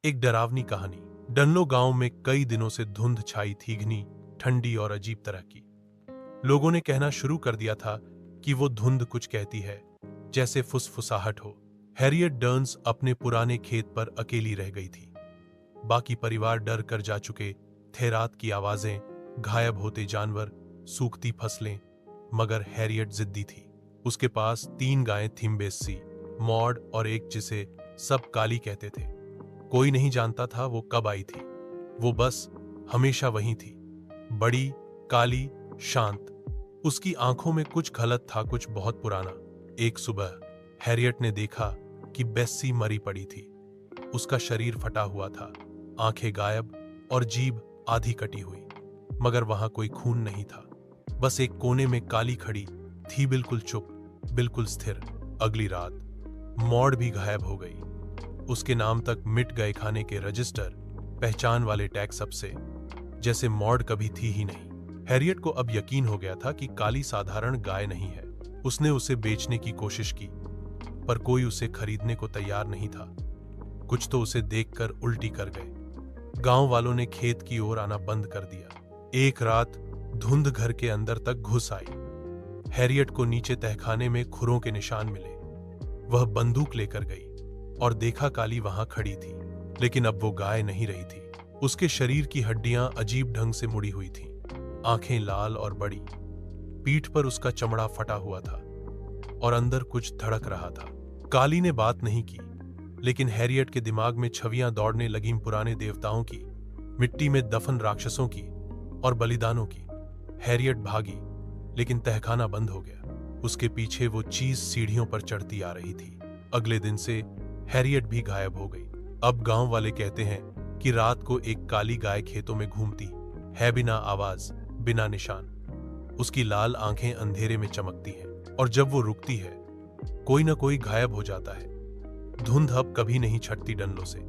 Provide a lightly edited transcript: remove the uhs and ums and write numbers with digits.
एक डरावनी कहानी। डनलो गांव में कई दिनों से धुंध छाई थी, घनी, ठंडी और अजीब तरह की। लोगों ने कहना शुरू कर दिया था कि वो धुंध कुछ कहती है, जैसे फुसफुसाहट हो। हैरियट डर्न्स अपने पुराने खेत पर अकेली रह गई थी। बाकी परिवार डर कर जा चुके थे। रात की आवाजें, गायब होते जानवर, सूखती फसलें। मगर हैरियट जिद्दी थी। उसके पास 3 गायें थीं, बेस्सी, मॉड और एक जिसे सब काली कहते थे। कोई नहीं जानता था वो कब आई थी। वो बस हमेशा वहीं थी, बड़ी, काली, शांत। उसकी आंखों में कुछ गलत था, कुछ बहुत पुराना। एक सुबह हैरियट ने देखा कि बेस्सी मरी पड़ी थी। उसका शरीर फटा हुआ था, आंखें गायब और जीभ आधी कटी हुई। मगर वहां कोई खून नहीं था। बस एक कोने में काली खड़ी थी, बिल्कुल चुप, बिल्कुल स्थिर। अगली रात मॉड भी गायब हो गई। उसके नाम तक मिट गए, खाने के रजिस्टर, पहचान वाले टैग, सबसे। जैसे मॉड कभी थी ही नहीं। हैरियट को अब यकीन हो गया था कि काली साधारण गाय नहीं है। उसने उसे बेचने की कोशिश की, पर कोई उसे खरीदने को तैयार नहीं था। कुछ तो उसे देखकर उल्टी कर गए। गांव वालों ने खेत की ओर आना बंद कर दिया। एक रात धुंध घर के अंदर तक घुस आई। हैरियट को नीचे तहखाने में खुरों के निशान मिले। वह बंदूक लेकर गई और देखा काली वहां खड़ी थी, लेकिन अब वो गाय नहीं रही थी। उसके शरीर की हड्डियां अजीब ढंग से मुड़ी हुई थीं, आंखें लाल और बड़ी। पीठ पर उसका चमड़ा फटा हुआ था और अंदर कुछ धड़क रहा था। काली ने बात नहीं की, लेकिन हैरियट के दिमाग में छवियां दौड़ने लगीं, पुराने देवताओं की, मिट्टी में दफन राक्षसों की और बलिदानों की। हैरियट भागी, लेकिन तहखाना बंद हो गया। उसके पीछे वो चीज सीढ़ियों पर चढ़ती आ रही थी। अगले दिन से हैरियट भी गायब हो गई। अब गांव वाले कहते हैं कि रात को एक काली गाय खेतों में घूमती है, बिना आवाज, बिना निशान। उसकी लाल आंखें अंधेरे में चमकती हैं, और जब वो रुकती है, कोई ना कोई गायब हो जाता है। धुंध अब कभी नहीं छटती डनलो से।